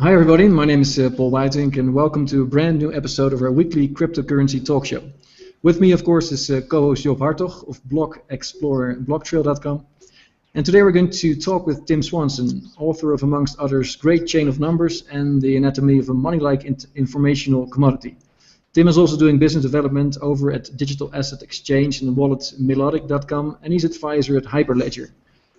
Hi everybody, my name is Paul Whiting and welcome to a brand new episode of our weekly cryptocurrency talk show. With me, of course, is co-host Joop Hartog of Block Explorer and Blocktrail.com. And today we're going to talk with Tim Swanson, author of, amongst others, Great Chain of Numbers and The Anatomy of a Money-like Informational Commodity. Tim is also doing business development over at digital asset exchange and wallet Melodic.com, and he's advisor at Hyperledger.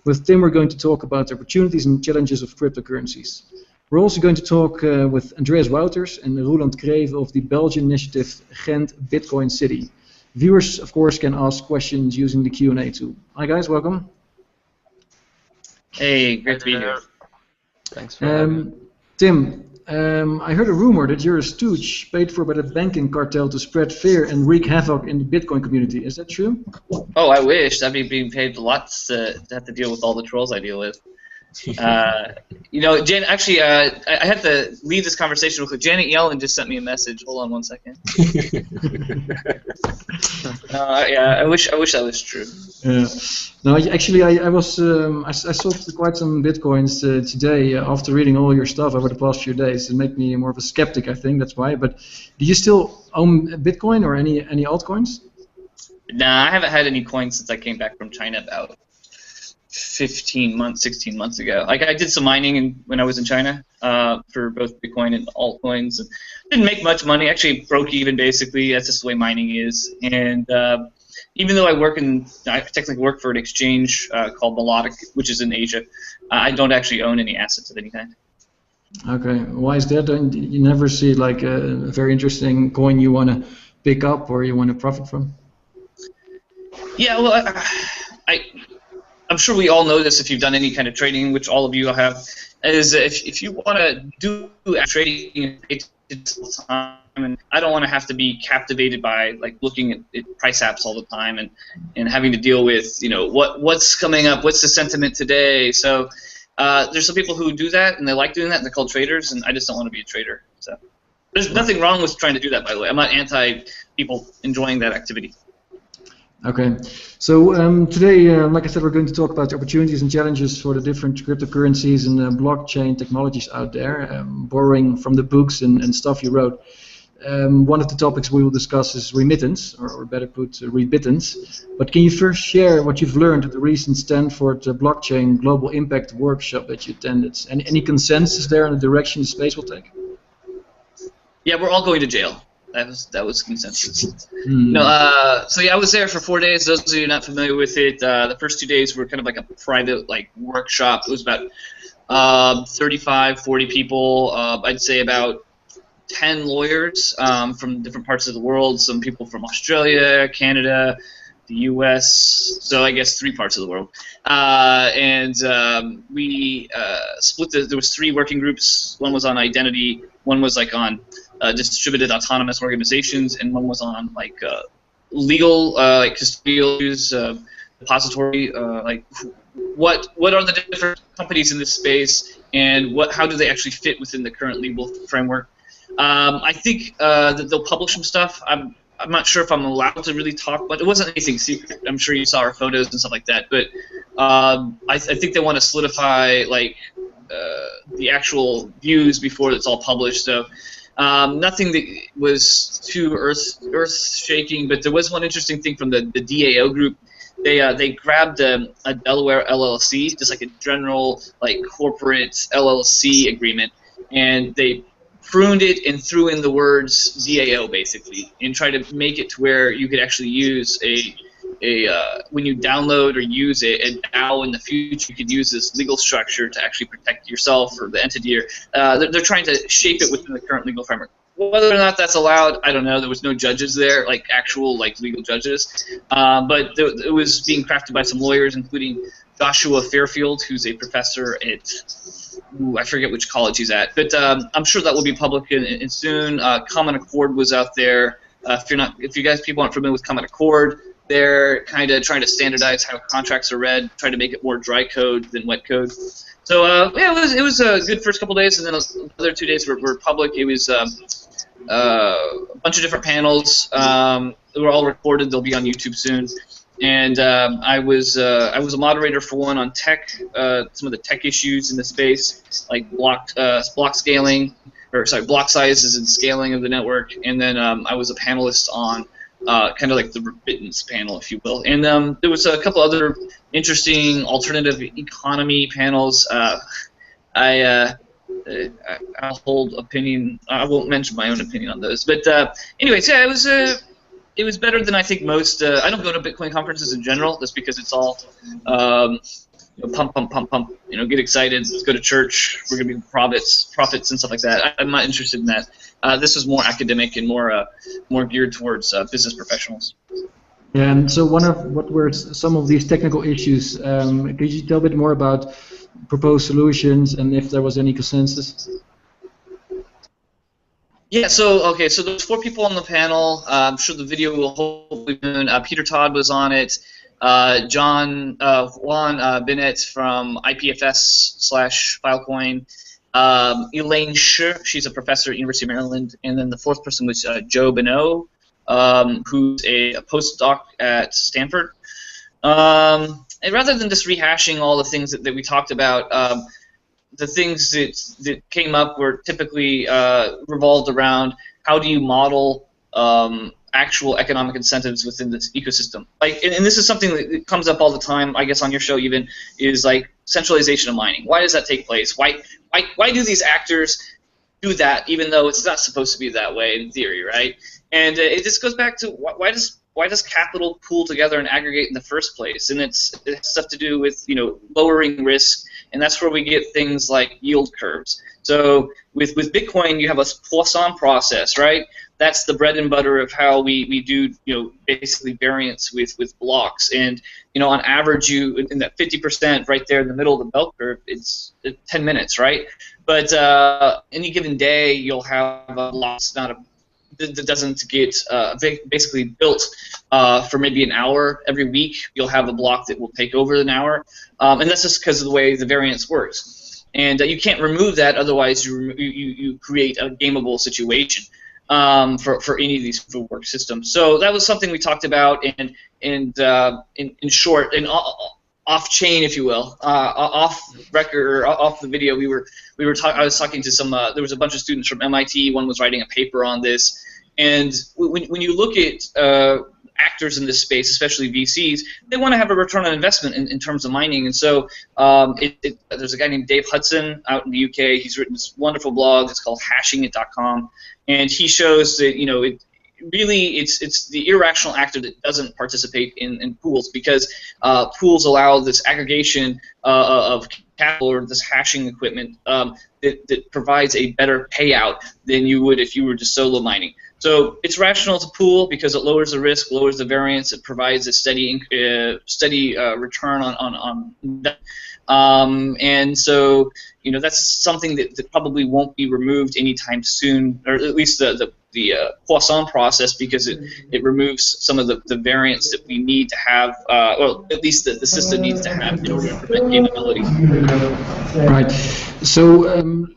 With Tim, we're going to talk about the opportunities and challenges of cryptocurrencies. We're also going to talk with Andreas Wouters and Roland Greve of the Belgian initiative Ghent Bitcoin City. Viewers, of course, can ask questions using the Q&A tool. Hi guys, welcome. Hey, great to be here. Thanks for having me. Tim, I heard a rumor that you're a stooge paid for by the banking cartel to spread fear and wreak havoc in the Bitcoin community. Is that true? Oh, I wish. I'd be being paid lots to have to deal with all the trolls I deal with. Jen, actually, I had to leave this conversation real quick. Janet Yellen just sent me a message. Hold on one second. Yeah, I wish that was true. Yeah. No, actually, I sold quite some bitcoins today after reading all your stuff over the past few days. It made me more of a skeptic, I think. That's why. But do you still own Bitcoin or any altcoins? Nah, I haven't had any coins since I came back from China about 16 months ago. Like I did some mining when I was in China for both Bitcoin and altcoins. And didn't make much money. Actually, broke even basically. That's just the way mining is. And even though I technically work for an exchange called Melodic, which is in Asia, I don't actually own any assets of any kind. Okay, why is that? Don't you never see like a very interesting coin you want to pick up or you want to profit from? Yeah, well, I'm sure we all know this if you've done any kind of trading, which all of you have, is if you want to do trading time, and I don't want to have to be captivated by like looking at price apps all the time and having to deal with what's coming up, what's the sentiment today. So there's some people who do that and they like doing that and they're called traders, and I just don't want to be a trader. So there's nothing wrong with trying to do that, by the way. I'm not anti people enjoying that activity. Okay, so today, like I said, we're going to talk about the opportunities and challenges for the different cryptocurrencies and blockchain technologies out there, borrowing from the books and stuff you wrote. One of the topics we will discuss is remittance, or better put, remittance. But can you first share what you've learned at the recent Stanford Blockchain Global Impact Workshop that you attended? Any consensus there on the direction the space will take? Yeah, we're all going to jail. That was consensus. Hmm. So yeah, I was there for 4 days. Those of you not familiar with it, the first 2 days were kind of like a private workshop. It was about 35, 40 people. I'd say about 10 lawyers from different parts of the world. Some people from Australia, Canada, the U.S. So I guess 3 parts of the world. We split. There was 3 working groups. One was on identity. One was on distributed autonomous organizations, and one was on legal custodial issues, depository, what are the different companies in this space, and how do they actually fit within the current legal framework. I think that they'll publish some stuff. I'm not sure if I'm allowed to really talk, but it wasn't anything secret. I'm sure you saw our photos and stuff like that. But I think they want to solidify the actual views before it's all published. So nothing that was too earth-shaking, but there was one interesting thing from the DAO group. They grabbed a Delaware LLC, just like a general corporate LLC agreement, and they pruned it and threw in the words DAO basically, and tried to make it to where you could actually use when you download or use a DAO in the future, you could use this legal structure to actually protect yourself or the entity. They're trying to shape it within the current legal framework. Whether or not that's allowed, I don't know. There was no judges there, actual legal judges, but it was being crafted by some lawyers, including Joshua Fairfield, who's a professor at I forget which college he's at, but I'm sure that will be public in soon. Common Accord was out there. If you guys people aren't familiar with Common Accord, they're kind of trying to standardize how contracts are read, trying to make it more dry code than wet code. So yeah, it was a good first couple days, and then the other 2 days were public. It was a bunch of different panels. They were all recorded. They'll be on YouTube soon. and I was a moderator for one on tech, some of the tech issues in the space, like block scaling, or sorry, block sizes and scaling of the network, and then I was a panelist on kind of like the remittance panel, if you will. And there was a couple other interesting alternative economy panels. I'll hold opinion. I won't mention my own opinion on those. But anyways, yeah, it was better than I think most. I don't go to Bitcoin conferences in general, just because it's all pump, pump, pump, pump. Get excited. Let's go to church. We're gonna be prophets and stuff like that. I'm not interested in that. This was more academic and more geared towards business professionals. Yeah, and so what were some of these technical issues? Could you tell a bit more about proposed solutions and if there was any consensus? Yeah, so there's 4 people on the panel. I'm sure the video will hopefully be. Peter Todd was on it. Juan Bennett from IPFS/Filecoin. Elaine Shi, she's a professor at University of Maryland, and then the 4th person was Joe Bonneau, who's a postdoc at Stanford. And rather than just rehashing all the things that we talked about, the things that came up were typically revolved around how do you model actual economic incentives within this ecosystem. And this is something that comes up all the time, I guess, on your show even, is like centralization of mining. Why does that take place? Why do these actors do that, even though it's not supposed to be that way in theory, right? And it just goes back to why does capital pool together and aggregate in the first place? And it has stuff to do with lowering risk, and that's where we get things like yield curves. So with Bitcoin, you have a Poisson process, right? That's the bread and butter of how we do basically variance with blocks. And on average, you in that 50% right there in the middle of the bell curve, it's 10 minutes, right? But any given day, you'll have a block that doesn't get basically built for maybe an hour every week. You'll have a block that will take over an hour, and that's just because of the way the variance works. And you can't remove that, otherwise you create a gameable situation for any of these proof of work systems. So that was something we talked about, and in short, and off chain, if you will, off record or off the video, I was talking to some. There was a bunch of students from MIT. One was writing a paper on this, and when you look at actors in this space, especially VCs, they want to have a return on investment in terms of mining. And so there's a guy named Dave Hudson out in the UK. He's written this wonderful blog. It's called hashingit.com, and he shows that it's the irrational actor that doesn't participate in pools, because pools allow this aggregation of capital or this hashing equipment that provides a better payout than you would if you were just solo mining. So it's rational to pool because it lowers the risk, lowers the variance, it provides a steady return on that. And so that's something that probably won't be removed anytime soon, or at least the Poisson process, because it removes some of the variance that we need to have, or at least the system needs to have in order to prevent gameability. Right. So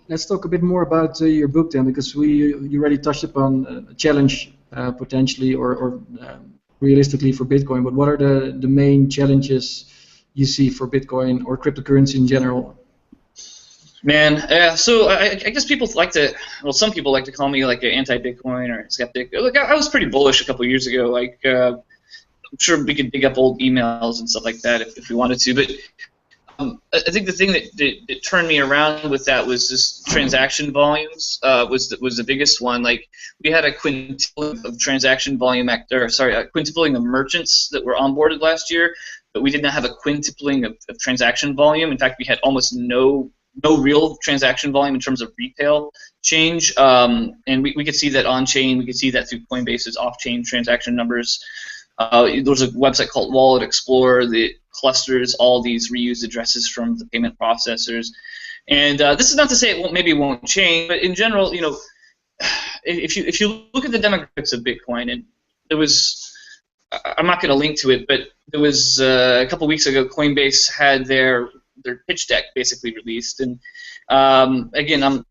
let's talk a bit more about your book then, because you already touched upon a challenge potentially or realistically for Bitcoin. But what are the main challenges you see for Bitcoin or cryptocurrency in general? Man, so I guess people like to, some people like to call me like an anti-Bitcoin or skeptic. Look, I was pretty bullish a couple of years ago. Like, I'm sure we could dig up old emails and stuff like that if we wanted to. But I think the thing that turned me around with that was just transaction volumes was the biggest one. Like, we had a quintupling of transaction volume a quintupling of merchants that were onboarded last year, but we did not have a quintupling of transaction volume. In fact, we had almost no real transaction volume in terms of retail change, and we could see that on-chain. We could see that through Coinbase's off-chain transaction numbers. There's a website called Wallet Explorer that clusters all these reused addresses from the payment processors. And this is not to say it won't change, but in general, if you look at the demographics of Bitcoin, and there was, I'm not going to link to it, but there was a couple weeks ago, Coinbase had their pitch deck basically released, and again,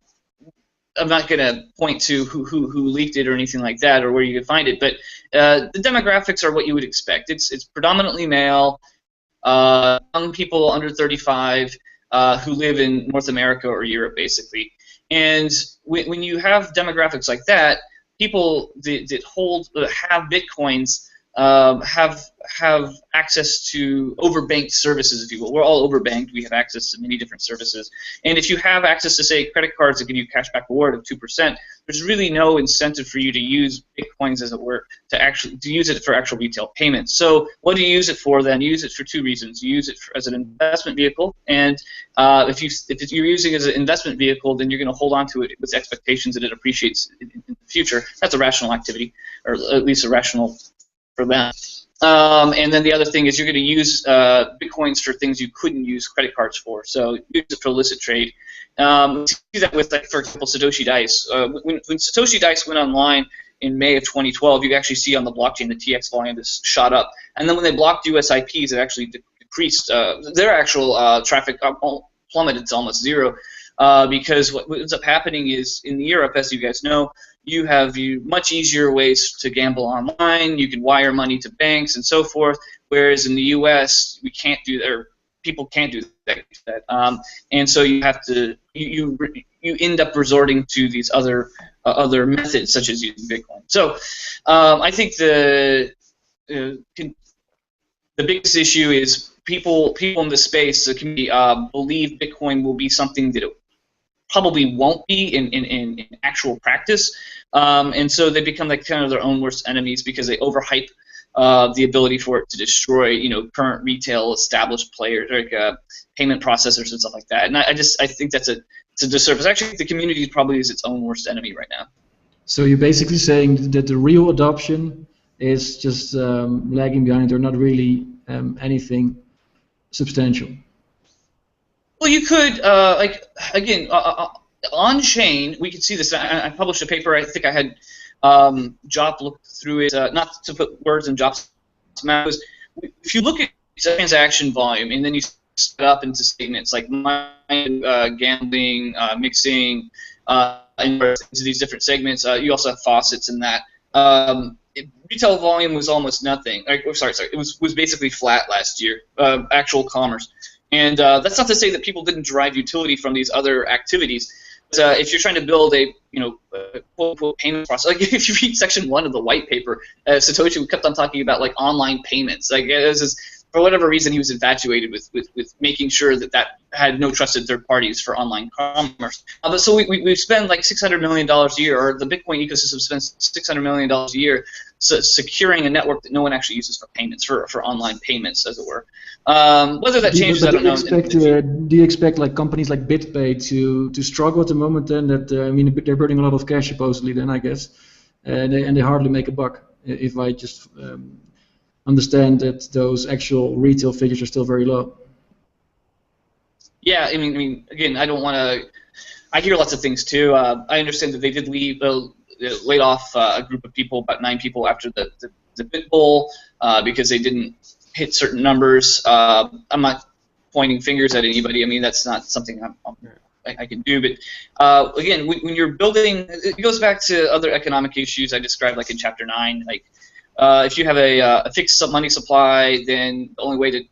I'm not going to point to who leaked it or anything like that or where you can find it, but the demographics are what you would expect. It's predominantly male, young people under 35 who live in North America or Europe, basically. And when you have demographics like that, people that have Bitcoins have access to overbanked services, if you will. We're all overbanked. We have access to many different services. And if you have access to, say, credit cards that give you a cashback reward of 2%, there's really no incentive for you to use Bitcoins, as it were, to use it for actual retail payments. So what do you use it for then? You use it for two reasons. You use it as an investment vehicle, and if you're using it as an investment vehicle, then you're going to hold on to it with expectations that it appreciates in the future. That's a rational activity, or at least a rational for them. And then the other thing is you're going to use Bitcoins for things you couldn't use credit cards for. So use it for illicit trade. We see that with, like, for example, Satoshi Dice. When Satoshi Dice went online in May of 2012, you can actually see on the blockchain the TX volume has shot up. And then when they blocked US IPs, it actually decreased. Their actual traffic plummeted to almost zero. Because what ends up happening is, in Europe, as you guys know, you have much easier ways to gamble online. You can wire money to banks and so forth. Whereas in the U.S., we can't do that, or people can't do that. And so you have to you end up resorting to these other methods, such as using Bitcoin. So I think the biggest issue is people in the space, the community, believe Bitcoin will be something that it probably won't be in actual practice, and so they become like kind of their own worst enemies because they overhype the ability for it to destroy, current retail established players, like payment processors and stuff like that. And I think it's a disservice. Actually, the community probably is its own worst enemy right now. So you're basically saying that the real adoption is just lagging behind, or not really anything substantial. Well, you could, on chain, we could see this. I published a paper. I think I had Jop look through it. Not to put words in Jop's mouth. If you look at transaction volume and then you split up into statements like mining, gambling, mixing, into these different segments, you also have faucets in that. Retail volume was almost nothing. It was basically flat last year. Actual commerce. And that's not to say that people didn't derive utility from these other activities. But, if you're trying to build a quote-unquote payment process, like if you read section 1 of the white paper, Satoshi kept on talking about like online payments. Like for whatever reason, he was infatuated with making sure that had no trusted third parties for online commerce. But so we spend like $600 million a year, or the Bitcoin ecosystem spends $600 million a year securing a network that no one actually uses for payments, for online payments, as it were. Whether that changes, I don't know. Do you expect like companies like BitPay to struggle at the moment? Then they're burning a lot of cash supposedly. Then I guess, and they hardly make a buck. If I just understand that those actual retail figures are still very low. Yeah, I mean, again, I don't want to. I hear lots of things too. I understand that they did laid off a group of people, about 9 people, after the BitBull because they didn't hit certain numbers. I'm not pointing fingers at anybody. I mean, that's not something I can do. But again, when you're building, it goes back to other economic issues I described, like in Chapter 9. Like if you have a fixed money supply, then the only way to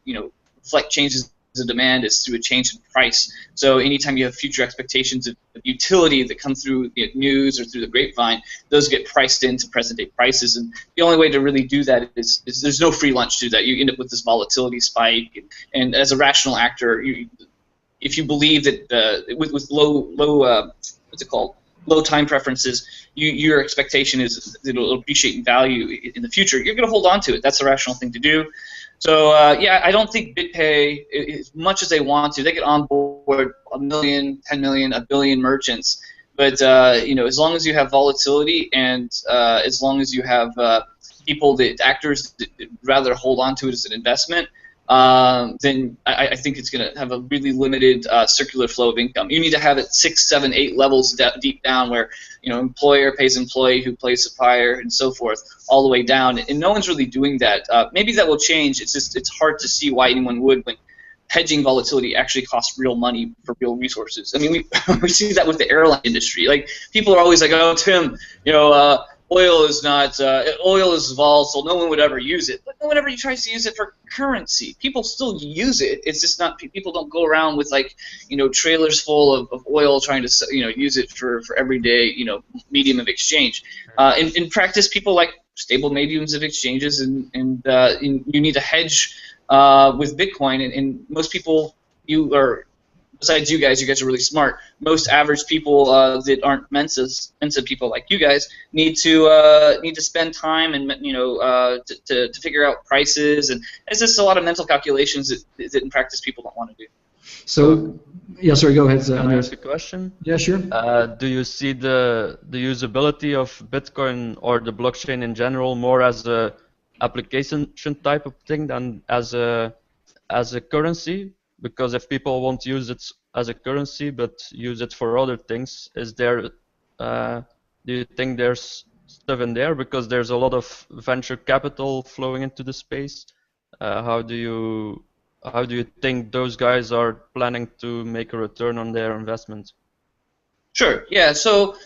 reflect changes in demand is through a change in price. So anytime you have future expectations of utility that come through news or through the grapevine, those get priced into present-day prices. And the only way to really do that is there's no free lunch to do that. You end up with this volatility spike. And as a rational actor, if you believe that with low time preferences, your expectation is that it'll appreciate in value in the future, you're going to hold on to it. That's the rational thing to do. So yeah, I don't think BitPay, as much as they want to, they get on board 1 million, 10 million, 1 billion merchants. But as long as you have volatility, and as long as you have actors that rather hold on to it as an investment, then I think it's going to have a really limited circular flow of income. You need to have it 6, 7, 8 levels deep down, where employer pays employee, who pays supplier, and so forth, all the way down. And no one's really doing that. Maybe that will change. It's hard to see why anyone would hedging volatility actually costs real money for real resources. I mean, we see that with the airline industry. Like, people are always like, oh, Tim, oil is not oil is volatile. No one would ever use it. But no one ever tries to use it for currency. People still use it. It's just not, people don't go around with trailers full of oil trying to use it for everyday medium of exchange. In practice, people like stable mediums of exchanges, and you need to hedge with Bitcoin, and most people, besides you guys are really smart. Most average people that aren't Mensa people like you guys need to spend time and to figure out prices, and it's just a lot of mental calculations that in practice people don't want to do. So, yeah, sorry, go ahead. Can I ask a question? Yeah, sure. Do you see the usability of Bitcoin or the blockchain in general more as a application type of thing than as a currency? Because if people won't use it as a currency but use it for other things, do you think there's stuff in there? Because there's a lot of venture capital flowing into the space. How do you think those guys are planning to make a return on their investment? Sure. Yeah. So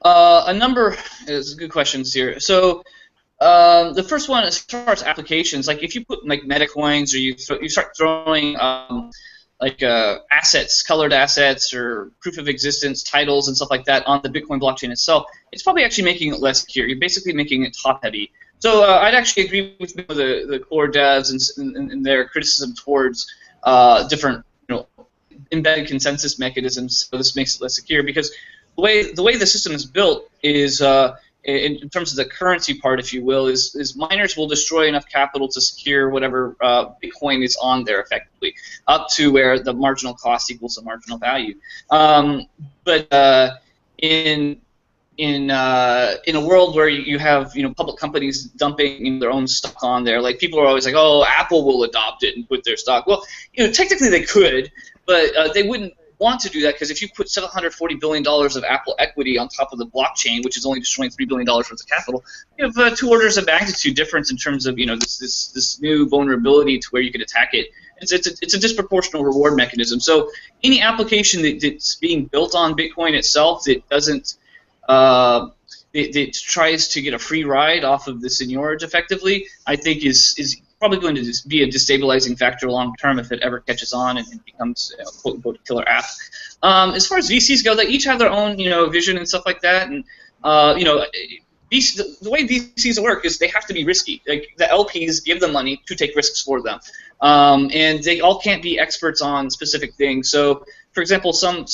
a number is good questions here. So the first one, as far as applications, like if you put like metacoins, or you start throwing assets, colored assets, or proof of existence titles and stuff like that on the Bitcoin blockchain itself, it's probably actually making it less secure. You're basically making it top heavy. So I'd actually agree with the core devs and their criticism towards different embedded consensus mechanisms. So this makes it less secure, because the way the system is built is in terms of the currency part, if you will, is miners will destroy enough capital to secure whatever Bitcoin is on there effectively, up to where the marginal cost equals the marginal value. But in a world where you have public companies dumping their own stock on there, like people are always like, oh, Apple will adopt it and put their stock. Well, technically they could, but they wouldn't want to do that, because if you put $740 billion of Apple equity on top of the blockchain, which is only destroying $3 billion worth of capital, you have 2 orders of magnitude difference in terms of this new vulnerability to where you could attack it. It's a disproportional reward mechanism. So any application that's being built on Bitcoin itself that doesn't it tries to get a free ride off of the seigniorage effectively, I think is probably going to be a destabilizing factor long term if it ever catches on and becomes a quote unquote killer app. As far as VCs go, they each have their own vision and stuff like that, and the way VCs work is they have to be risky. Like, the LPs give them money to take risks for them, and they all can't be experts on specific things. So, for example, some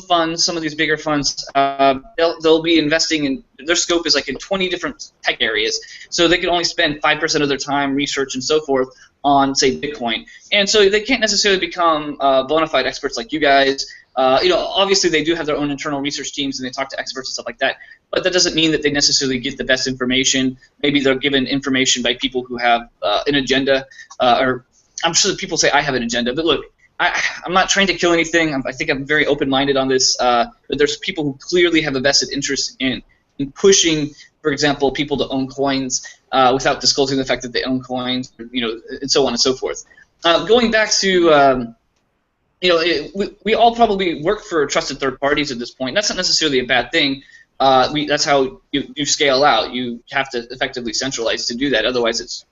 funds, some of these bigger funds, they'll be investing in, their scope is like in 20 different tech areas. So they can only spend 5% of their time, research and so forth, on, say, Bitcoin. And so they can't necessarily become bona fide experts like you guys. Obviously they do have their own internal research teams and they talk to experts and stuff like that, but that doesn't mean that they necessarily get the best information. Maybe they're given information by people who have an agenda, or I'm sure that people say I have an agenda, but look, I'm not trying to kill anything. I think I'm very open-minded on this, but there's people who clearly have a vested interest in pushing, for example, people to own coins without disclosing the fact that they own coins, and so on and so forth. Going back to we all probably work for trusted third parties at this point. That's not necessarily a bad thing. That's how you scale out. You have to effectively centralize to do that. Otherwise,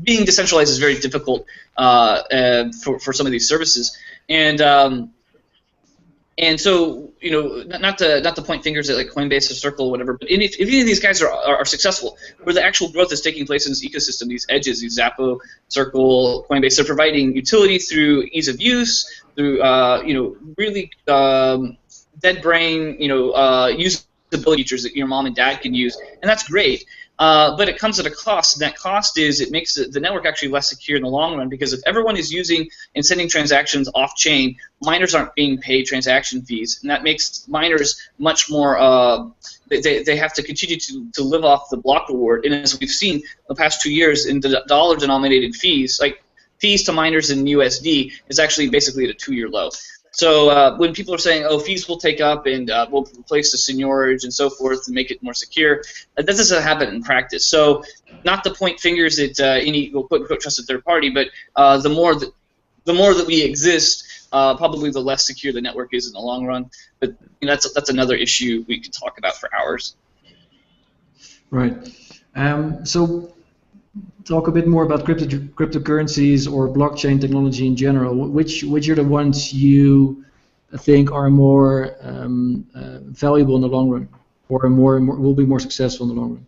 being decentralized is very difficult for some of these services. And so, not to point fingers at like Coinbase or Circle or whatever, but if any of these guys are successful, where the actual growth is taking place in this ecosystem, these edges, these Xapo, Circle, Coinbase, they're providing utility through ease of use, through really dead brain, usability features that your mom and dad can use, and that's great. But it comes at a cost, and that cost is it makes the network actually less secure in the long run, because if everyone is using and sending transactions off-chain, miners aren't being paid transaction fees, and that makes miners much more, they have to continue to live off the block reward. And as we've seen the past 2 years in the dollar-denominated fees, like fees to miners in USD is actually basically at a 2-year low. So when people are saying, "Oh, fees will take up and we'll replace the seigniorage and so forth and make it more secure," that doesn't happen in practice. So, not to point fingers at any quote trusted third party, but the more that we exist, probably the less secure the network is in the long run. But that's another issue we could talk about for hours. Right. So, talk a bit more about cryptocurrencies or blockchain technology in general. Which are the ones you think are more valuable in the long run, or more will be more successful in the long run?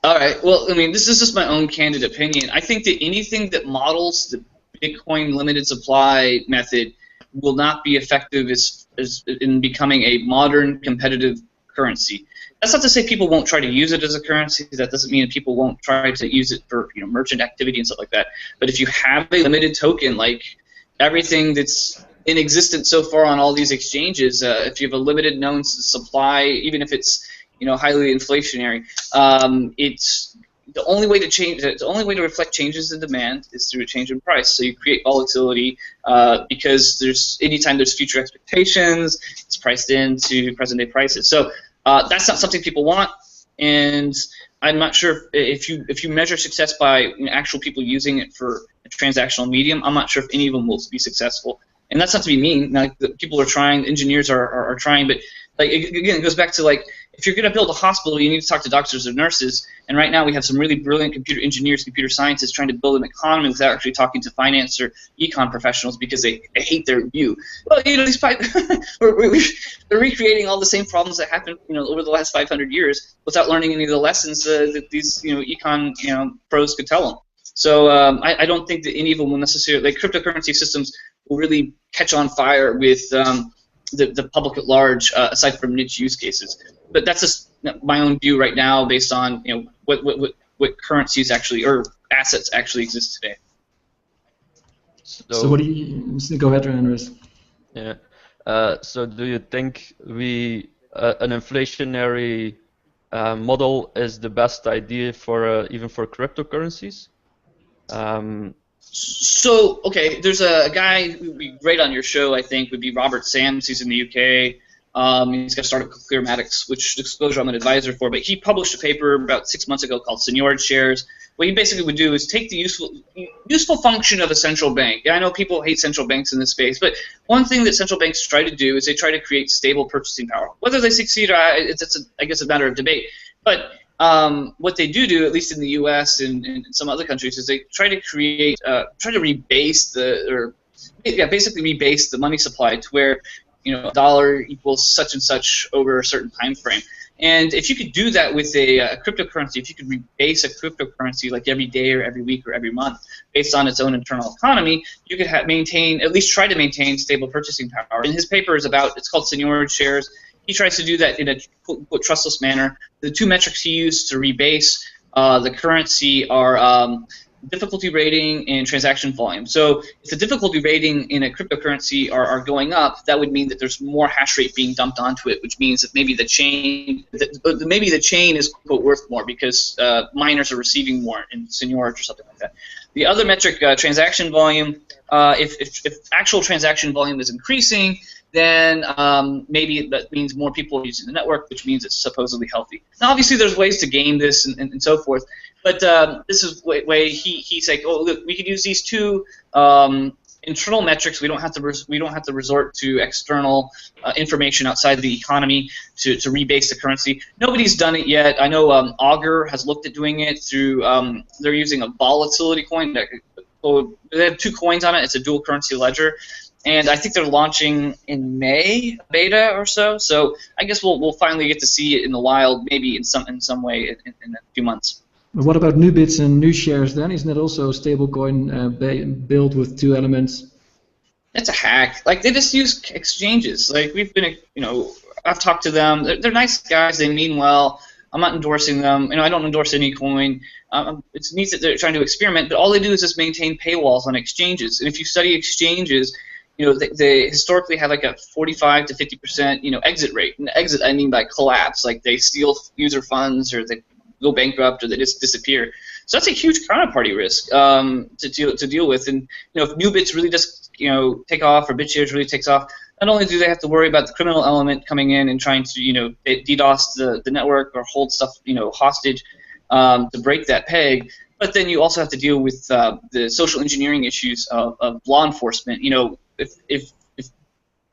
All right. Well, I mean, this is just my own candid opinion. I think that anything that models the Bitcoin limited supply method will not be effective as in becoming a modern competitive currency. That's not to say people won't try to use it as a currency. That doesn't mean that people won't try to use it for merchant activity and stuff like that. But if you have a limited token, like everything that's in existence so far on all these exchanges, if you have a limited known supply, even if it's highly inflationary, it's the only way to change. The only way to reflect changes in demand is through a change in price. So you create volatility because anytime there's future expectations, it's priced into present day prices. So that's not something people want, and I'm not sure if you measure success by actual people using it for a transactional medium. I'm not sure if any of them will be successful, and that's not to be mean. Like, people are trying, engineers are trying, but again, it goes back to if you're going to build a hospital, you need to talk to doctors or nurses. And right now we have some really brilliant computer engineers, computer scientists trying to build an economy without actually talking to finance or econ professionals because they hate their view. Well, these they're recreating all the same problems that happened over the last 500 years without learning any of the lessons that these econ pros could tell them. So I don't think that any of them will necessarily, cryptocurrency systems will really catch on fire with the public at large, aside from niche use cases. But that's just my own view right now, based on what currencies actually or assets actually exist today. So what do you go ahead, Andres? Yeah. So do you think an inflationary model is the best idea for even for cryptocurrencies? So, okay, there's a guy who would be great on your show, I think, would be Robert Sams. He's in the UK. He's got a startup called Clearmatics, which disclosure I'm an advisor for. But he published a paper about 6 months ago called Seigniorage Shares. What he basically would do is take the useful function of a central bank. I know people hate central banks in this space, but one thing that central banks try to do is they try to create stable purchasing power. Whether they succeed or not, it's I guess, a matter of debate. But what they do, at least in the U.S. and some other countries, is they try to rebase basically rebase the money supply to where a dollar equals such and such over a certain time frame. And if you could do that with a cryptocurrency, if you could rebase a cryptocurrency like every day or every week or every month based on its own internal economy, you could at least try to maintain stable purchasing power. And his paper is it's called Seigniorage Shares. He tries to do that in a quote trustless manner. The two metrics he used to rebase the currency are difficulty rating and transaction volume. So if the difficulty rating in a cryptocurrency are going up, that would mean that there's more hash rate being dumped onto it, which means that maybe the chain is quote worth more because miners are receiving more in seigniorage or something like that. The other metric, transaction volume, if actual transaction volume is increasing, then maybe that means more people are using the network, which means it's supposedly healthy. Now, obviously, there's ways to game this and so forth, but this is way he's like, oh, look, we could use these two internal metrics. We don't have to resort to external information outside the economy to rebase the currency. Nobody's done it yet. I know Augur has looked at doing it through. They're using a volatility coin. They have two coins on it. It's a dual currency ledger. And I think they're launching in May, beta or so. So I guess we'll finally get to see it in the wild, maybe in some way in a few months. What about NuBits and NuShares then? Isn't that also a stablecoin built with two elements? That's a hack. Like, they just use exchanges. Like, we've been, I've talked to them. They're nice guys. They mean well. I'm not endorsing them. I don't endorse any coin. It's neat that they're trying to experiment, but all they do is just maintain paywalls on exchanges. And if you study exchanges, they historically have like a 45 to 50% exit rate. And exit, I mean by collapse, like they steal user funds or they go bankrupt or they just disappear. So that's a huge counterparty risk to deal with. And if NuBits really does take off, or BitShares really takes off, not only do they have to worry about the criminal element coming in and trying to DDoS the network or hold stuff hostage to break that peg, but then you also have to deal with the social engineering issues of law enforcement.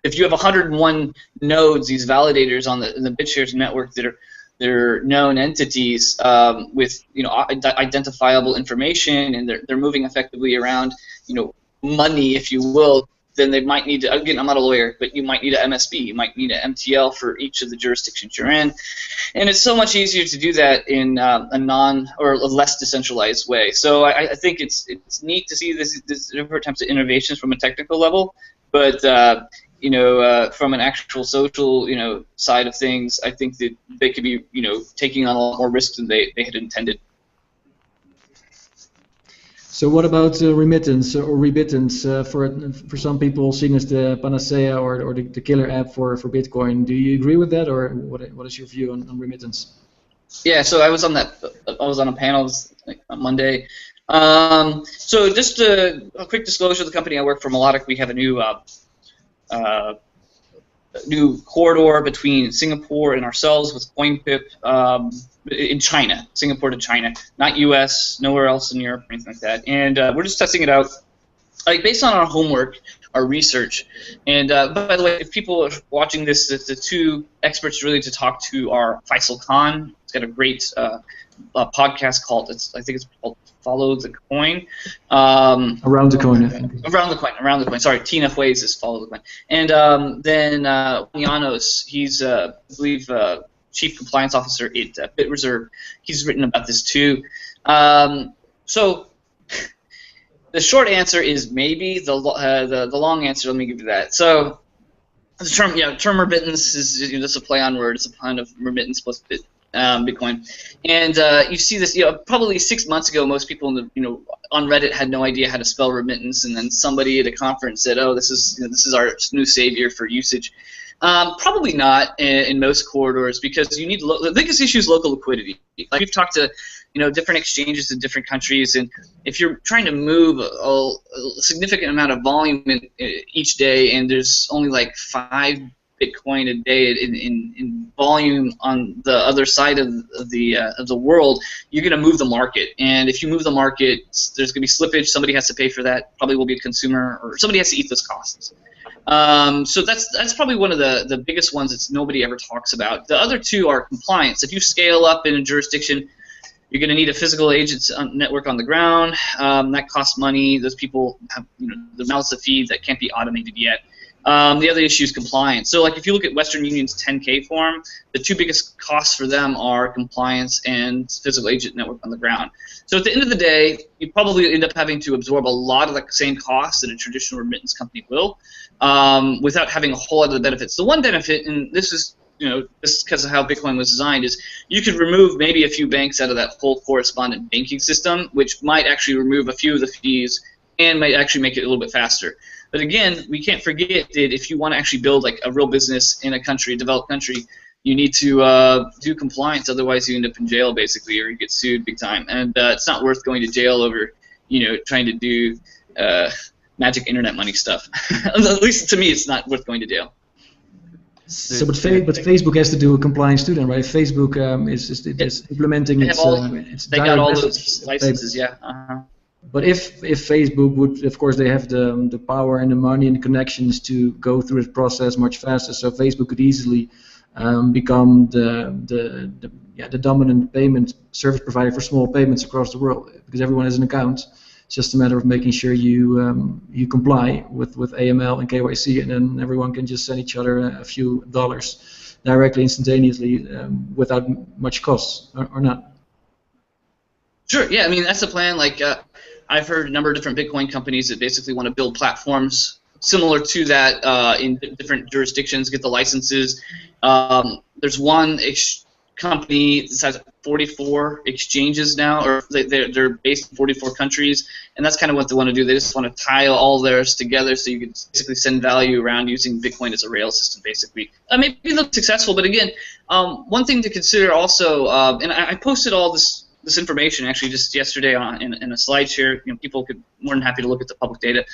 If you have 101 nodes, these validators in the BitShares network that they're known entities with identifiable information, and they're moving effectively around money, if you will, then they might need to, again, I'm not a lawyer, but you might need an MSB, you might need an MTL for each of the jurisdictions you're in, and it's so much easier to do that in a less decentralized way. So I think it's neat to see this different types of innovations from a technical level, but from an actual social side of things, I think that they could be taking on a lot more risks than they had intended. So what about remittance or rebittance for some people seen as the panacea or the killer app for Bitcoin? Do you agree with that, or what is your view on remittance? Yeah, so I was on a panel on Monday. So just a quick disclosure: the company I work for, Melodic, we have a new corridor between Singapore and ourselves with CoinPip in China, Singapore to China, not U.S., nowhere else in Europe or anything like that. And we're just testing it out, based on our homework, our research. And by the way, if people are watching this, the two experts really to talk to are Faisal Khan. He's got a great podcast called, I think it's called Follow the Coin. Around the Coin, I think. Around the Coin. Sorry, Tina Huay's is Follow the Coin. And then Janos, he's, I believe, Chief Compliance Officer at BitReserve. He's written about this too. So the short answer is maybe. The long answer, let me give you that. So the term remittance is just a play on words. It's a kind of remittance plus Bitcoin, and you see this. Probably 6 months ago, most people on Reddit had no idea how to spell remittance, and then somebody at a conference said, "Oh, this is our new savior for usage." Probably not in most corridors, because you need the biggest issue is local liquidity. Like, we've talked to different exchanges in different countries, and if you're trying to move a significant amount of volume each day, and there's only like 5 Bitcoin a day in volume on the other side of the world, you're going to move the market. And if you move the market, there's going to be slippage. Somebody has to pay for that. Probably will be a consumer, or somebody has to eat those costs. So that's probably one of the biggest ones that nobody ever talks about. The other two are compliance. If you scale up in a jurisdiction, you're going to need a physical agent network on the ground. That costs money. Those people have the mouths to feed that can't be automated yet. The other issue is compliance. So, like, if you look at Western Union's 10K form, the two biggest costs for them are compliance and physical agent network on the ground. So at the end of the day, you probably end up having to absorb a lot of the same costs that a traditional remittance company will, without having a whole lot of the benefits. The one benefit, and this is this because of how Bitcoin was designed, is you could remove maybe a few banks out of that full correspondent banking system, which might actually remove a few of the fees and might actually make it a little bit faster. But again, we can't forget that if you want to actually build like a real business in a country, a developed country, you need to do compliance. Otherwise, you end up in jail basically, or you get sued big time. And it's not worth going to jail over trying to do magic internet money stuff. At least to me, it's not worth going to jail. So, but Facebook has to do a compliance too, then, right? Facebook is implementing its they got all those licenses, yeah. But if Facebook would, of course, they have the power and the money and the connections to go through this process much faster. So Facebook could easily become the dominant payment service provider for small payments across the world, because everyone has an account. It's just a matter of making sure you comply with AML and KYC, and then everyone can just send each other a few dollars directly, instantaneously, without much cost, or not. Sure. Yeah. I mean, that's the plan. Like, I've heard a number of different Bitcoin companies that basically want to build platforms similar to that in different jurisdictions, get the licenses. There's one company that has 44 exchanges now, or they're based in 44 countries, and that's kind of what they want to do. They just want to tie all theirs together so you can basically send value around using Bitcoin as a rail system, basically. Maybe look successful, but again, one thing to consider also, and I posted all this this information actually just yesterday in a slide share. People could more than happy to look at the public data.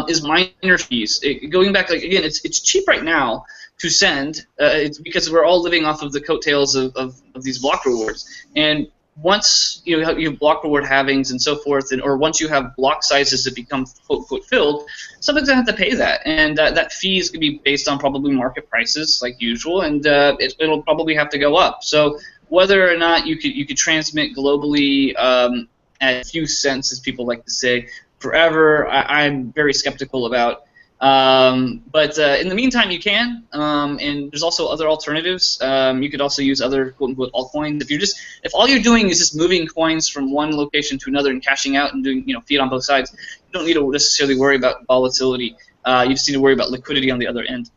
Is miner fees. Going back, again, it's cheap right now to send. It's because we're all living off of the coattails of these block rewards. And once you have block reward halvings and so forth, or once you have block sizes that become quote unquote filled, somebody's gonna have to pay that, and that fee is gonna be based on probably market prices like usual, and it'll probably have to go up. So whether or not you could transmit globally at a few cents, as people like to say, forever, I'm very skeptical about. But in the meantime, you can, and there's also other alternatives. You could also use other quote-unquote altcoins. If all you're doing is just moving coins from one location to another and cashing out and doing fiat on both sides, you don't need to necessarily worry about volatility. You just need to worry about liquidity on the other end.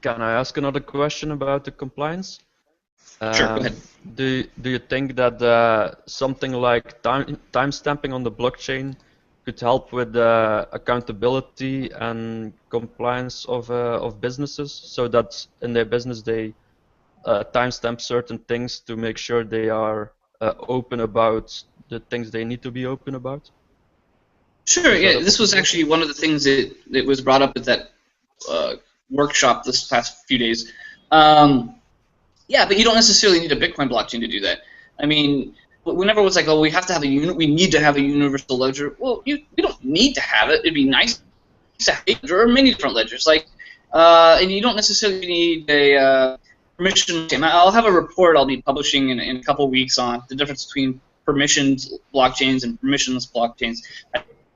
Can I ask another question about the compliance? Sure, go ahead. Do you think that something like timestamping on the blockchain could help with accountability and compliance of businesses, so that in their business they timestamp certain things to make sure they are open about the things they need to be open about? Sure, yeah, this was actually one of the things that was brought up at that workshop this past few days. Yeah, but you don't necessarily need a Bitcoin blockchain to do that. I mean, whenever it was like, oh, we need to have a universal ledger. Well, you don't need to have it. It'd be nice to have it. There are many different ledgers, and you don't necessarily need a permission. I'll have a report I'll be publishing in a couple of weeks on the difference between permissioned blockchains and permissionless blockchains.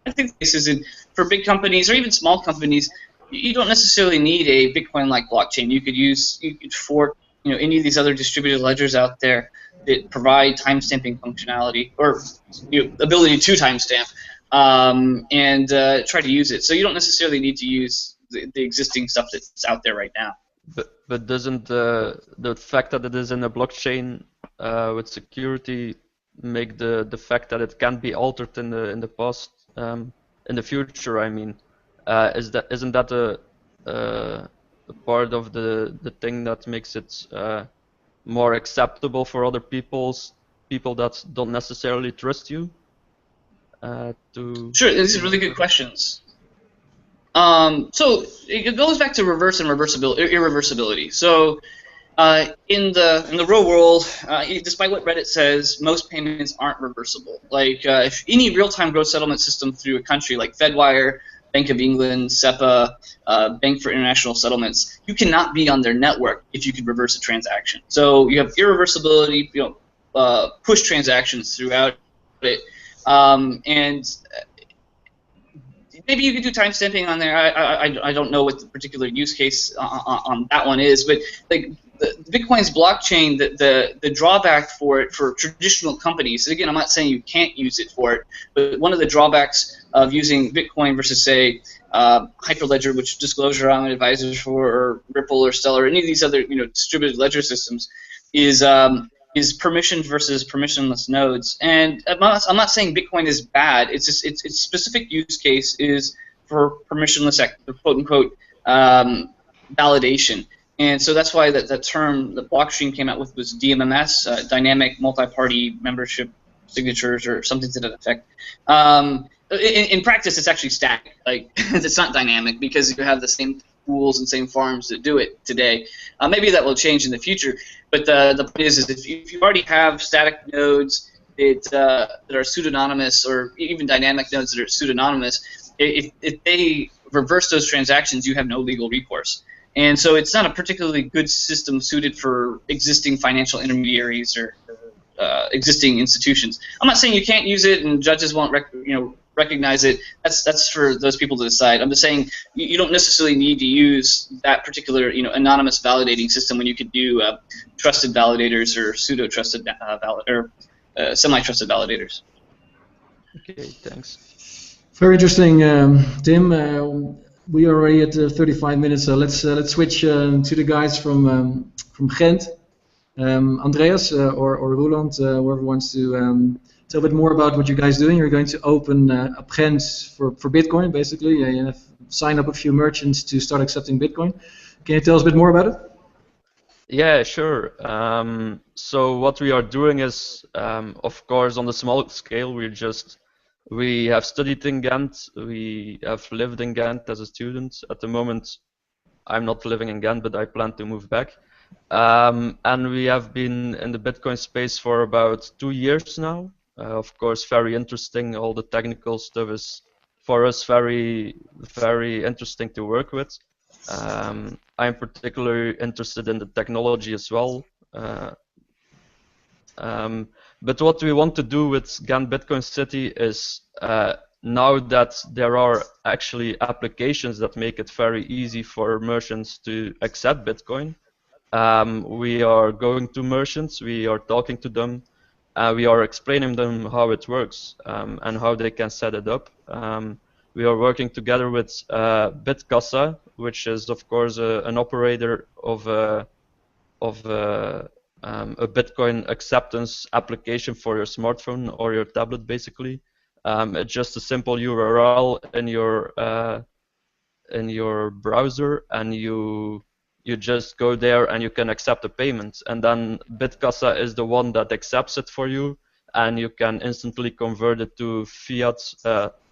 I think this is for big companies or even small companies. You don't necessarily need a Bitcoin-like blockchain. You could fork any of these other distributed ledgers out there that provide timestamping functionality or ability to timestamp, and try to use it. So you don't necessarily need to use the existing stuff that's out there right now. But doesn't the fact that it is in a blockchain with security make the fact that it can be altered in the past, in the future? I mean, isn't that a part of the thing that makes it more acceptable for other people that don't necessarily trust you? Sure, these are really good questions. So it goes back to reverse and irreversibility. So in the real world, despite what Reddit says, most payments aren't reversible. Like if any real-time gross settlement system through a country like Fedwire, Bank of England, SEPA, Bank for International Settlements, you cannot be on their network if you could reverse a transaction. So you have irreversibility, push transactions throughout it, and maybe you could do timestamping on there. I don't know what the particular use case on that one is, but like Bitcoin's blockchain, the drawback for it for traditional companies, again, I'm not saying you can't use it for it, but one of the drawbacks of using Bitcoin versus, say, Hyperledger, which Disclosure I'm an advisor for, or Ripple or Stellar, any of these other distributed ledger systems, is permissioned versus permissionless nodes. And I'm not saying Bitcoin is bad. It's just its specific use case is for permissionless, quote unquote, validation. And so that's why that term the Blockstream came out with was DMMS, dynamic multi-party membership signatures, or something to that effect. In practice, it's actually static. Like it's not dynamic because you have the same pools and same farms that do it today. Maybe that will change in the future. But the point is if you already have static nodes that are pseudonymous, or even dynamic nodes that are pseudonymous, if they reverse those transactions, you have no legal recourse. And so it's not a particularly good system suited for existing financial intermediaries or existing institutions. I'm not saying you can't use it and judges won't recognize it. That's for those people to decide. I'm just saying you don't necessarily need to use that particular anonymous validating system when you could do trusted validators or pseudo-trusted semi-trusted validators. Okay, thanks. Very interesting, Tim. We are already at 35 minutes, so let's switch to the guys from Ghent. Andreas or Roland, whoever wants to tell a bit more about what you guys are doing. You're going to open up Ghent for Bitcoin, basically. You have signed up a few merchants to start accepting Bitcoin. Can you tell us a bit more about it? Yeah, sure. So what we are doing is, of course, on the small scale, we have studied in Ghent. We have lived in Ghent as a student. At the moment, I'm not living in Ghent, but I plan to move back. And we have been in the Bitcoin space for about 2 years now. Of course, very interesting. All the technical stuff is for us very, very interesting to work with. I'm particularly interested in the technology as well. Uh, but what we want to do with Ghent Bitcoin City is now that there are actually applications that make it very easy for merchants to accept Bitcoin, we are going to merchants, we are talking to them, we are explaining them how it works and how they can set it up. We are working together with Bitkassa, which is of course an operator of a Bitcoin acceptance application for your smartphone or your tablet, basically. It's just a simple URL in your browser, and you just go there and you can accept the payment, and then Bitkassa is the one that accepts it for you, and you can instantly convert it to fiat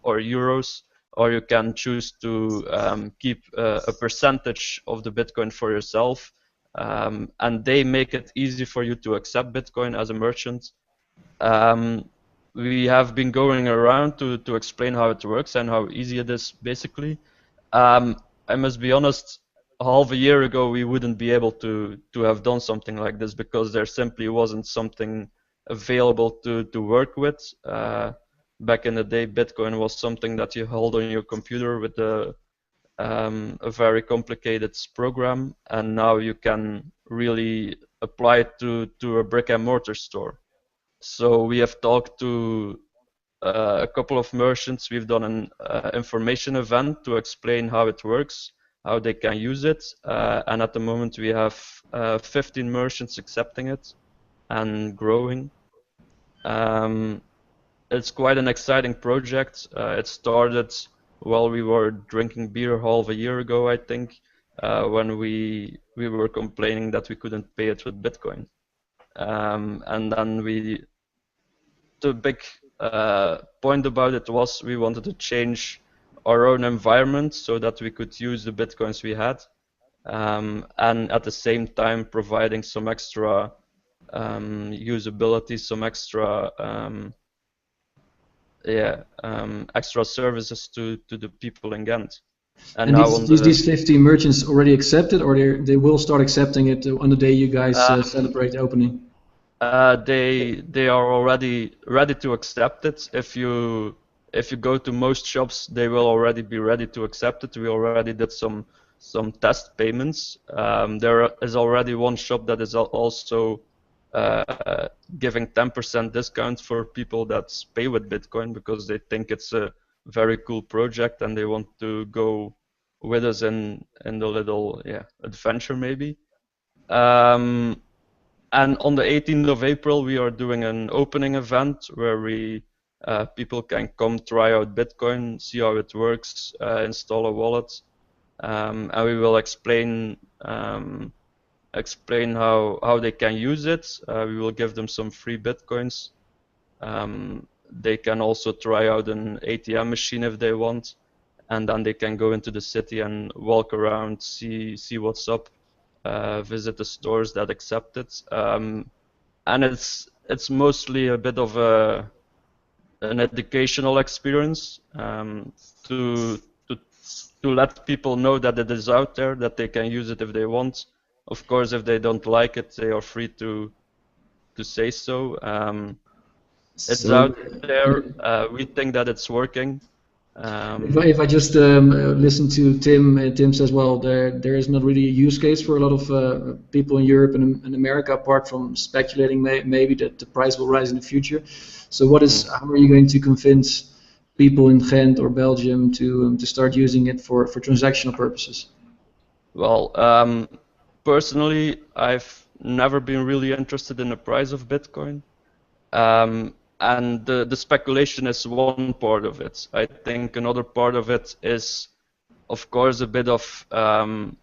or euros, or you can choose to keep a percentage of the Bitcoin for yourself, and they make it easy for you to accept Bitcoin as a merchant. We have been going around to explain how it works and how easy it is, basically. I must be honest, half a year ago we wouldn't be able to have done something like this because there simply wasn't something available to work with. Back in the day, Bitcoin was something that you hold on your computer with a very complicated program, and now you can really apply it to a brick and mortar store. So we have talked to a couple of merchants. We've done an information event to explain how it works, how they can use it, and at the moment we have 15 merchants accepting it and growing. It's quite an exciting project. It started while we were drinking beer half a year ago, I think, when we were complaining that we couldn't pay it with Bitcoin. And then the big point about it was we wanted to change our own environment so that we could use the Bitcoins we had, and at the same time providing some extra usability, some extra extra services to the people in Ghent. And these 50 merchants already accepted, or they will start accepting it on the day you guys celebrate the opening? They are already ready to accept it. If you go to most shops, they will already be ready to accept it. We already did some test payments. There is already one shop that is also giving 10% discount for people that pay with Bitcoin because they think it's a very cool project and they want to go with us in the little adventure maybe. And on the 18th of April, we are doing an opening event where people can come try out Bitcoin, see how it works, install a wallet, and we will explain how they can use it. We will give them some free Bitcoins. They can also try out an ATM machine if they want, and then they can go into the city and walk around, see what's up. Visit the stores that accept it, and it's mostly a bit of an educational experience to let people know that it is out there, that they can use it if they want. Of course, if they don't like it, they are free to say so. It's out there. We think that it's working. If I just listen to Tim, Tim says, well, there is not really a use case for a lot of people in Europe and in America, apart from speculating maybe that the price will rise in the future. So how are you going to convince people in Ghent or Belgium to start using it for transactional purposes? Well, personally, I've never been really interested in the price of Bitcoin. And the speculation is one part of it. I think another part of it is, of course, a bit of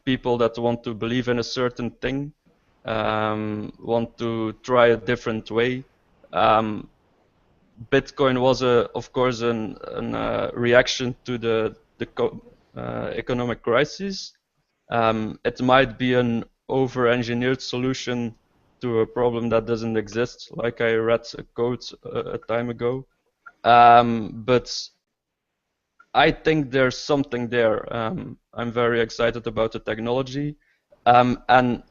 people that want to believe in a certain thing. want to try a different way. Bitcoin was, of course, a reaction to the economic crisis. It might be an over-engineered solution to a problem that doesn't exist, like I read a quote a time ago. But I think there's something there. I'm very excited about the technology. And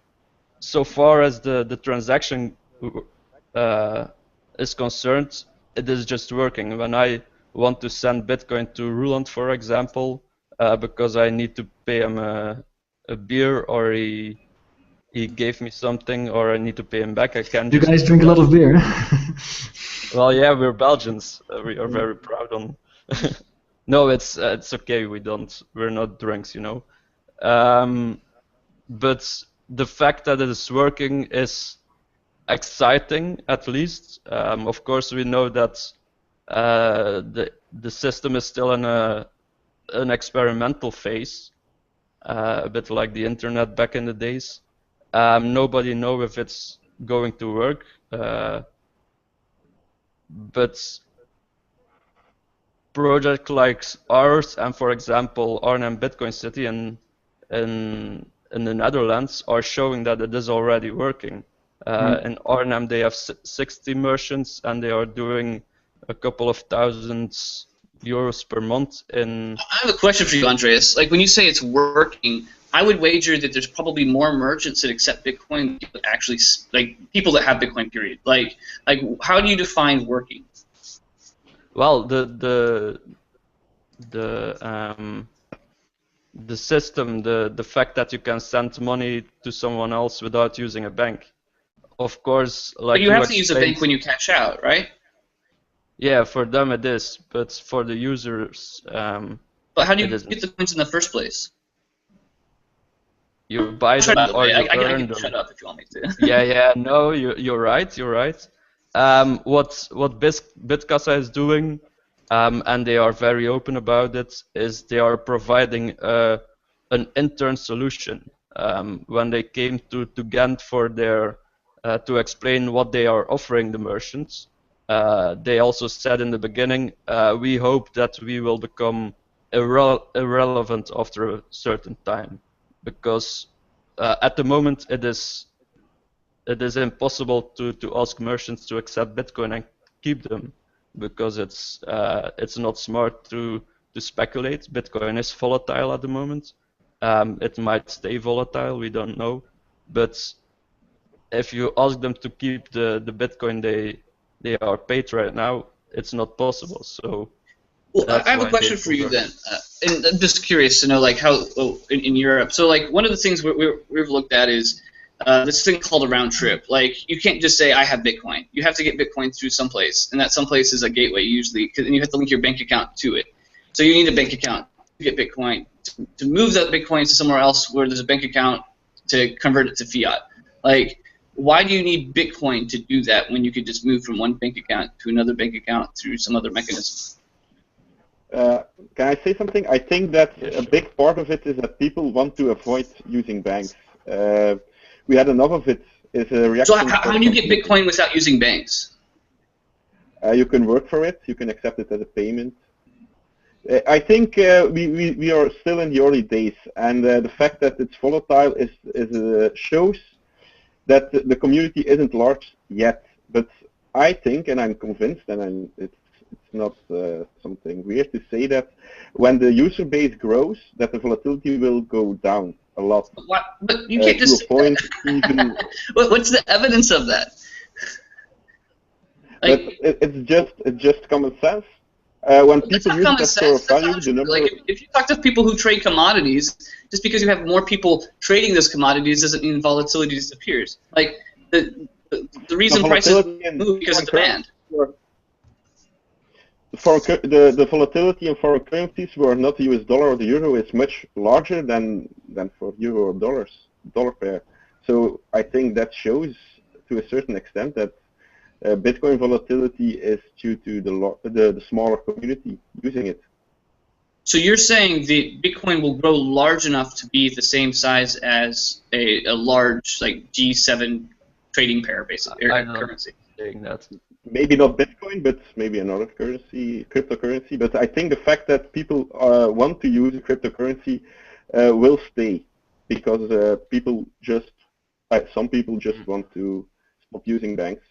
so far as the transaction is concerned, it is just working. When I want to send Bitcoin to Roland, for example, because I need to pay him a beer, or he gave me something, or I need to pay him back, I can You just... guys drink a lot of beer. Well, yeah, we're Belgians. We are very proud on. No, it's okay. We're not drunks, you know. But the fact that it is working is exciting, at least. Of course, we know that the system is still in an experimental phase, a bit like the internet back in the days. Nobody knows if it's going to work, but projects like ours, and for example Arnhem Bitcoin City in the Netherlands, are showing that it is already working. In Arnhem they have 60 merchants, and they are doing a couple of thousands euros per month. I have a question for you, Andreas. Like, when you say it's working, I would wager that there's probably more merchants that accept Bitcoin than actually, like, people that have Bitcoin, period. Like how do you define working? Well, the system, the fact that you can send money to someone else without using a bank. Of course, like, but you have to use a bank when you cash out, right? Yeah, for them it is, but for the users, but how do you get the coins in the first place? You buy them, or you earn them. Shut up if you want me to. Yeah, no, you're right. What BitCasa is doing, and they are very open about it, is they are providing an intern solution. When they came to Ghent for their to explain what they are offering the merchants, they also said in the beginning, we hope that we will become irrelevant after a certain time, because at the moment it is impossible to ask merchants to accept Bitcoin and keep them, because it's not smart to speculate. Bitcoin is volatile at the moment. It might stay volatile, we don't know. But if you ask them to keep the Bitcoin they are paid right now, it's not possible. So, well, I have a question for you then, and I'm just curious to know, like, how in Europe. So, like, one of the things we've looked at is this thing called a round trip. Like, you can't just say I have Bitcoin. You have to get Bitcoin through someplace, and that someplace is a gateway usually, and you have to link your bank account to it. So you need a bank account to get Bitcoin. To move that Bitcoin to somewhere else where there's a bank account to convert it to fiat. Like, why do you need Bitcoin to do that when you could just move from one bank account to another bank account through some other mechanism? Can I say something? I think that a big part of it is that people want to avoid using banks. We had enough of it. Is a reaction. So how do you get Bitcoin without using banks? You can work for it. You can accept it as a payment. I think we are still in the early days, and the fact that it's volatile shows that the community isn't large yet. But I think, and I'm convinced, and it's not something weird to say, that when the user base grows, that the volatility will go down a lot. But you can't just. To a point even. What's the evidence of that? Like, it's just common sense. When people use that store of value, the number. Like, if you talk to people who trade commodities, just because you have more people trading those commodities doesn't mean volatility disappears. Like, the reason prices move because of demand. The volatility in foreign currencies, where not the US dollar or the euro, is much larger than for euro or dollar pair. So I think that shows to a certain extent that Bitcoin volatility is due to the smaller community using it. So you're saying the Bitcoin will grow large enough to be the same size as a large like G7 trading pair, basically, or currency. Saying that. Maybe not Bitcoin, but maybe another currency, cryptocurrency. But I think the fact that people want to use a cryptocurrency will stay, because some people just want to stop using banks.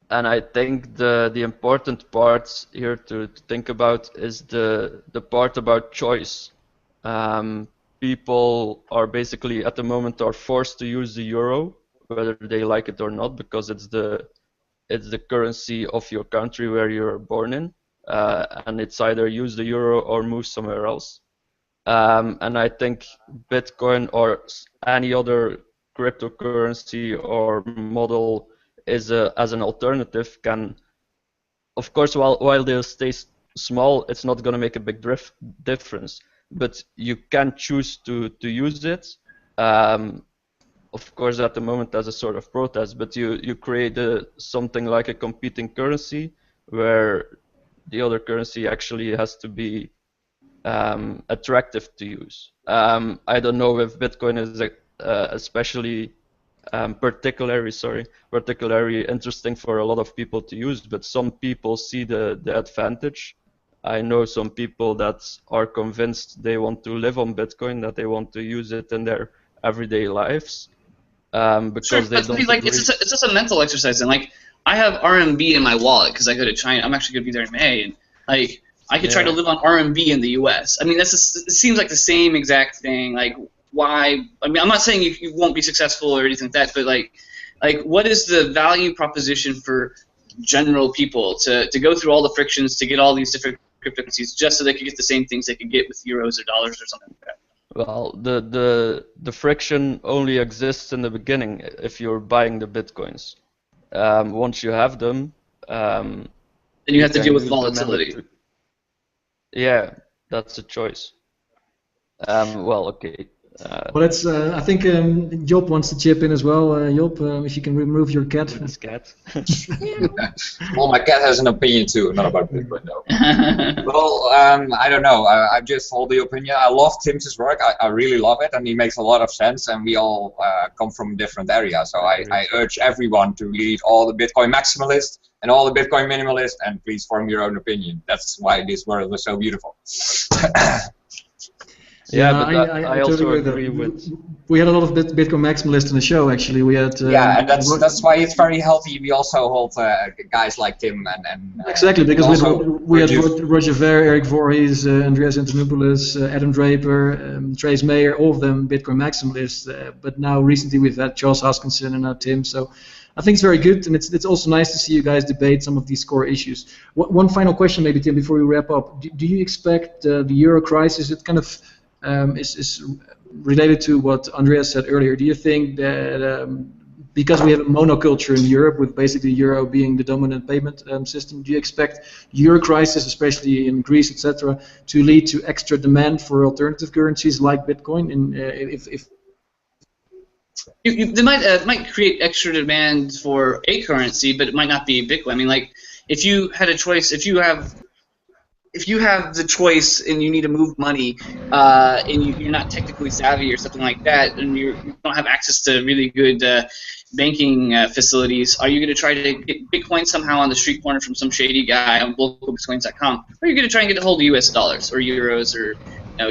And I think the important part here to think about is the part about choice. People are basically at the moment are forced to use the euro, whether they like it or not, because it's the currency of your country where you're born in, and it's either use the euro or move somewhere else. And I think Bitcoin or any other cryptocurrency or model is as an alternative can, of course, while they'll stay small, it's not going to make a big difference. But you can choose to use it. Of course, at the moment as a sort of protest, but you create something like a competing currency where the other currency actually has to be attractive to use. I don't know if Bitcoin is especially particularly interesting for a lot of people to use, but some people see the advantage. I know some people that are convinced they want to live on Bitcoin, that they want to use it in their everyday lives. Because sure, they don't like it's just a mental exercise, and like I have RMB in my wallet because I go to China. I'm actually going to be there in May, and like I could try to live on RMB in the U.S. I mean, it seems like the same exact thing. Like, why? I mean, I'm not saying you won't be successful or anything like that, but like what is the value proposition for general people to go through all the frictions to get all these different cryptocurrencies just so they could get the same things they could get with euros or dollars or something like that? Well, the friction only exists in the beginning if you're buying the bitcoins. Once you have them, then you have to deal with volatility. Yeah, that's a choice. Well, okay. Well, that's. I think Job wants to chip in as well. Job, if you can remove your cat. His cat. Well, my cat has an opinion too, not about Bitcoin though. Well, I don't know. I just hold the opinion. I love Tim's work. I really love it, and he makes a lot of sense. And we all come from different areas, so I urge everyone to read all the Bitcoin maximalists and all the Bitcoin minimalists, and please form your own opinion. That's why this world is so beautiful. Yeah, but I also totally agree with. We had a lot of Bitcoin maximalists in the show. Actually, we had. Yeah, and that's why it's very healthy. We also hold guys like Tim and exactly, because we had Roger Ver, Eric Voorhees, Andreas Antonopoulos, Adam Draper, Trace Mayer, all of them Bitcoin maximalists. But now recently we've had Charles Hoskinson and now Tim. So I think it's very good, and it's also nice to see you guys debate some of these core issues. One final question, maybe Tim, before we wrap up. Do you expect the euro crisis? It kind of is related to what Andreas said earlier. Do you think that because we have a monoculture in Europe, with basically euro being the dominant payment system, do you expect euro crisis, especially in Greece, etc., to lead to extra demand for alternative currencies like Bitcoin? They might create extra demand for a currency, but it might not be Bitcoin. I mean, like if you had a choice, if you have the choice and you need to move money, and you're not technically savvy or something like that, and you don't have access to really good banking facilities, are you going to try to get Bitcoin somehow on the street corner from some shady guy on localbitcoins.com, or are you going to try and get a hold of U.S. dollars or euros or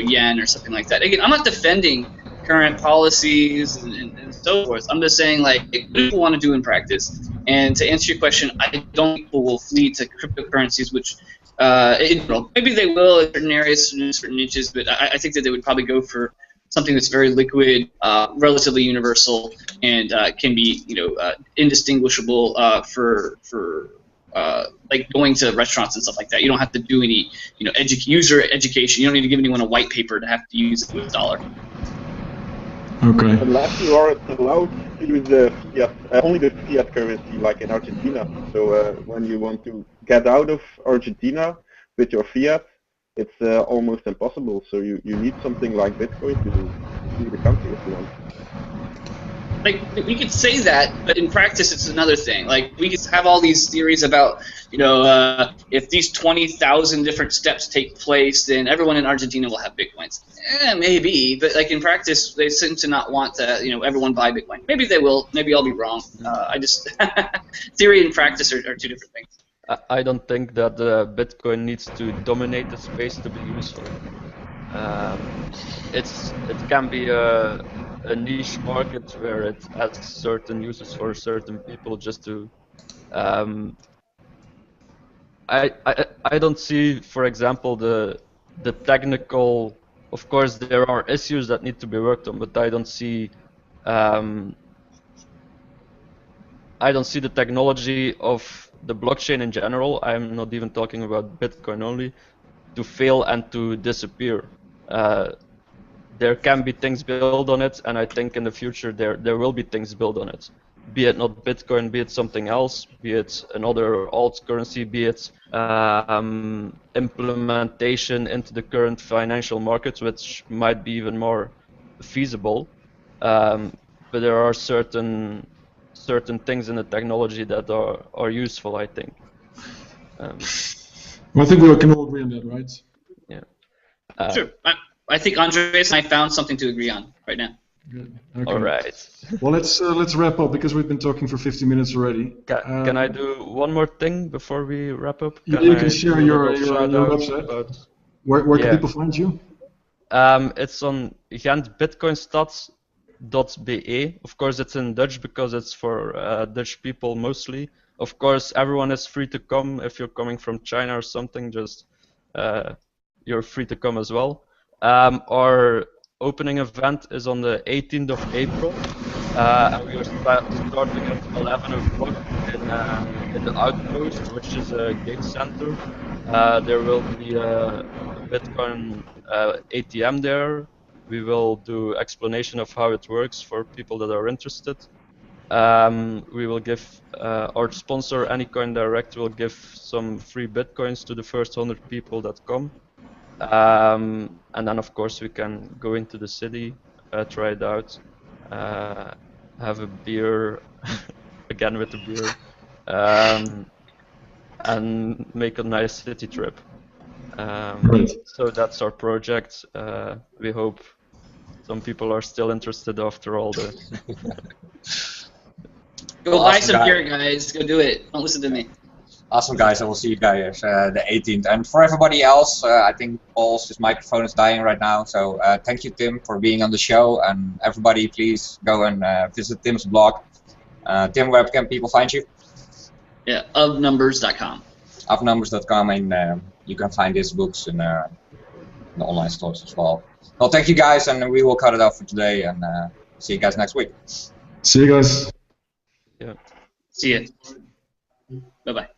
yen or something like that? Again, I'm not defending current policies and so forth. I'm just saying, like, what people want to do in practice. And to answer your question, I don't think people will flee to cryptocurrencies, which maybe they will in certain areas, in certain niches, but I think that they would probably go for something that's very liquid, relatively universal, and can be indistinguishable for like going to restaurants and stuff like that. You don't have to do any user education. You don't need to give anyone a white paper to have to use the dollar. Okay. Unless you are allowed to use the fiat, only the fiat currency, like in Argentina. So when you want to get out of Argentina with your fiat, it's almost impossible. So you need something like Bitcoin to leave the country if you want. like we could say that, but in practice it's another thing. Like we could have all these theories about, if these 20,000 different steps take place, then everyone in Argentina will have Bitcoins. Maybe, but like in practice, they seem to not want to, everyone buy Bitcoin. Maybe they will. Maybe I'll be wrong. I just theory and practice are two different things. I don't think that Bitcoin needs to dominate the space to be useful. It can be a niche market where it has certain uses for certain people. Just to, I don't see, for example, the technical. Of course, there are issues that need to be worked on, but I don't see the technology of the blockchain in general. I'm not even talking about Bitcoin only, to fail and to disappear. There can be things built on it, and I think in the future there will be things built on it. Be it not Bitcoin, be it something else, be it another alt currency, be it implementation into the current financial markets, which might be even more feasible. But there are certain things in the technology that are useful, I think. Well, I think we can all agree on that, right? Yeah. Sure. I think Andres and I found something to agree on right now. Good. Okay. All right. Well, let's wrap up because we've been talking for 50 minutes already. Can I do one more thing before we wrap up? You can share your website. Where can people find you? It's on gentbitcoinstad.be. Of course, it's in Dutch because it's for Dutch people mostly. Of course, everyone is free to come. If you're coming from China or something, just you're free to come as well. Our opening event is on the 18th of April, and we are starting at 11 o'clock in the Outpost, which is a gig center. There will be a Bitcoin ATM there. We will do explanation of how it works for people that are interested. We will give our sponsor Anycoin Direct will give some free Bitcoins to the first 100 people that come. And then of course we can go into the city, try it out, have a beer, again with the beer, and make a nice city trip. So that's our project. We hope some people are still interested after all the... Go buy some beer, guys. Go do it. Don't listen to me. Awesome, guys. I will see you guys the 18th. And for everybody else, I think Paul's microphone is dying right now. So thank you, Tim, for being on the show. And everybody, please go and visit Tim's blog. Tim, where can people find you? Yeah, ofnumbers.com. Ofnumbers.com, and you can find his books in the online stores as well. Well, thank you, guys, and we will cut it off for today. And see you guys next week. See you guys. Yeah. See ya. Bye-bye.